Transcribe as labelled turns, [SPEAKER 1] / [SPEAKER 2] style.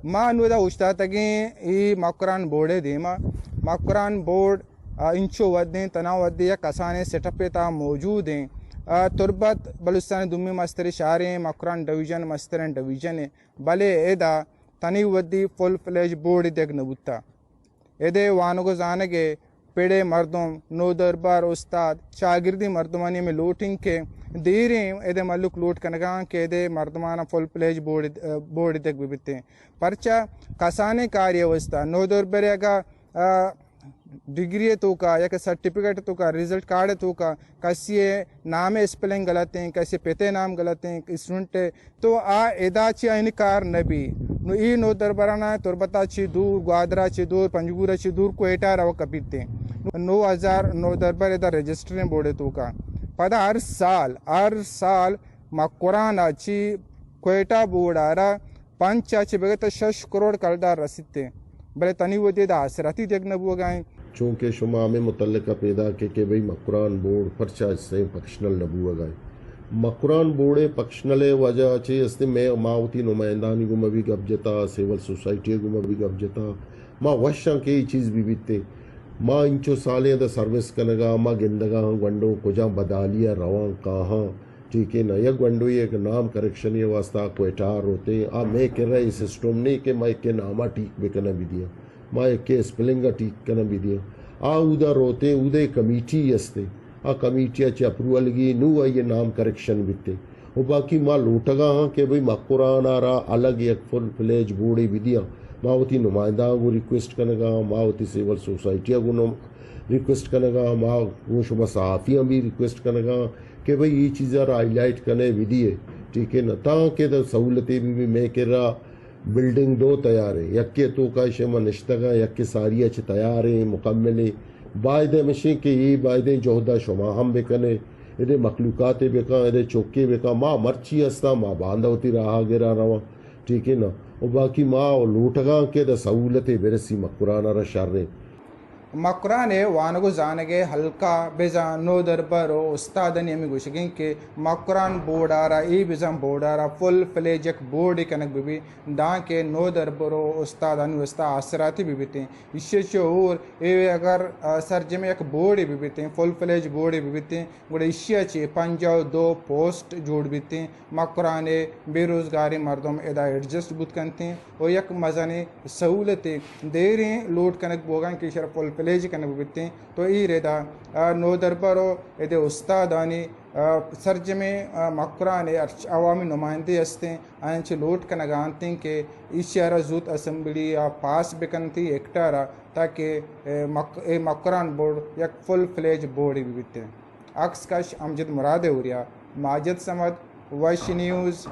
[SPEAKER 1] ما نودا اشتاتگی ای مکران بورڈے دیما مکران بورڈ انچو ودیں تناو ودی یا کسانے سیٹ اپ تا موجود ہیں تربت بلوچستان دومی مستری شہریں مکران ڈویژن مسترین ڈویژن بلے ایدا تنی ودی فل فلیج بورڈ دیکھ نبوتا ایدے وانگو زانگے پیڑے مردم نو دربار استاد شاگردی مردمانی میں لوٹنگ کے دیریں ایدے ملک لوٹ کنگان کے ایدے مردمانہ فل پلیج بورڈ دیکھ بیتے ہیں پرچہ کسانے کاریہ وستا نو دربار اگا ڈگری تو کا یا کہ سرٹیفکیٹ تو کا رزلٹ کارڈ تو کا کسی نام اسپیلنگ غلط ہیں کسی پیتے نام غلط ہیں اسٹوڈنٹ تو ادا چی انکار نبی نو ای نو دربرانا تربتا چی دور گوادرا چی دور پنجگورا چی دور کوئٹہ رو کپیتے 9000 نو دربار ادا رجسٹریں بورڈے تو کا پدا ہر سال مکرانا چی کوئٹہ بورڈ آرہ پانچا چی بگتا 6 کروڑ کلدار رسیتے بلے تنی وہ دے دا آسراتی دیکھنا بو گائیں
[SPEAKER 2] چونکہ شما میں متعلقہ پیدا کہ بھئی مکران بورڈ پرچہ اس سے پکشنل نبو گائیں مکران بورڈ پکشنل وجہ چھے اس نے میں ماوتی نمائندانی کو مبی گب جتا سیول سوسائٹی کو مبی گب جتا ماں وشاں کے چیز بھی بیتے ماں انچو سالیں دا سروس کنگا ماں گندگاں گنڈوں کجاں بدالیہ روان کہاں ٹھیک ہے نا یک گنڈو ایک نام کریکشن یہ واسطہ کوئٹار ہوتے ہیں میں کہہ رہا ہے سسٹم نہیں کہ میں ایک نامہ ٹھیک بکنا بھی دیا ماں ایک اسپلنگا ٹھیک کرنا بھی دیا ادھر ہوتے ادھے کمیٹی ہستے کمیٹی اچھے اپروول گی نو یہ نام کریکشن بیتے وہ باقی ماں لوٹگا ہاں کہ بھئی مکران آ رہا الگ ایک فل فلیج بورڈے بھی دیا ماوتی نمائندہ کو ریکویسٹ کرنگا ماوتی سیول سوسائٹیاں کو ریکویسٹ کرنگا ماں وہ شما صحافیاں بھی ریکویسٹ کرنگا کہ بھئی یہ چیزیں ہائی لائٹ کرنے بھی دیے ٹھیک ہے نا تاکہ سہولتیں بھی میں کہہ رہا بلڈنگ دو تیار ہیں یک کے تو کا شما نشتگا یک کے ساری اچھے تیار ہیں مکمل ہیں باعدے مشیں کہ یہ باعدے جوہدہ شما ہم بکنے ادھے مخلوقات بکا ادھے چوکے بکا ماں مرچی ہستا ماں باندھا ہوتی رہا گرا رہا ٹھیک ہے نا اور باقی ماں لوٹگاں کے دا سہولتیں برسی مکرانا را شریں
[SPEAKER 1] مکرانے وانگو زانگے ہلکا بیزا نو دربارو استادنی ہمیں گوشگیں کہ مکران بورڈ آرہ ای بیزان بورڈ آرہ فل فلیج ایک بورڈ کنک بھی دان کے نو دربارو استادنی وستا آسراتی بھی بیتے ہیں اس سے اور اے اگر سرجمے ایک بورڈ بھی بیتے ہیں فل فلیج بورڈ بھی بیتے ہیں گوڑے اس سے 52 پوسٹ جوڑ بیتے ہیں مکرانے بے روزگاری مردم ادا ایڈجسٹ بود کنتے ہیں اور یک مزانے سہولتیں دیریں لوٹ کنک بوگاں کی شرف فل فلیج کنک بیتے ہیں تو ای ریدا نو دربارو ایدے استادانی سرجمے مکرانے عوامی نمائندے ہستے آئین چھ لوٹ کنک آنتے ہیں کہ اشارہ زود اسمبلی پاس بکنتی ایکٹارا تاکہ مکران بورڈ یک فل فلیج بورڈ بھی بیتے ہیں عکس کش امجد مراد اوریا ماجد سمد وائش نیوز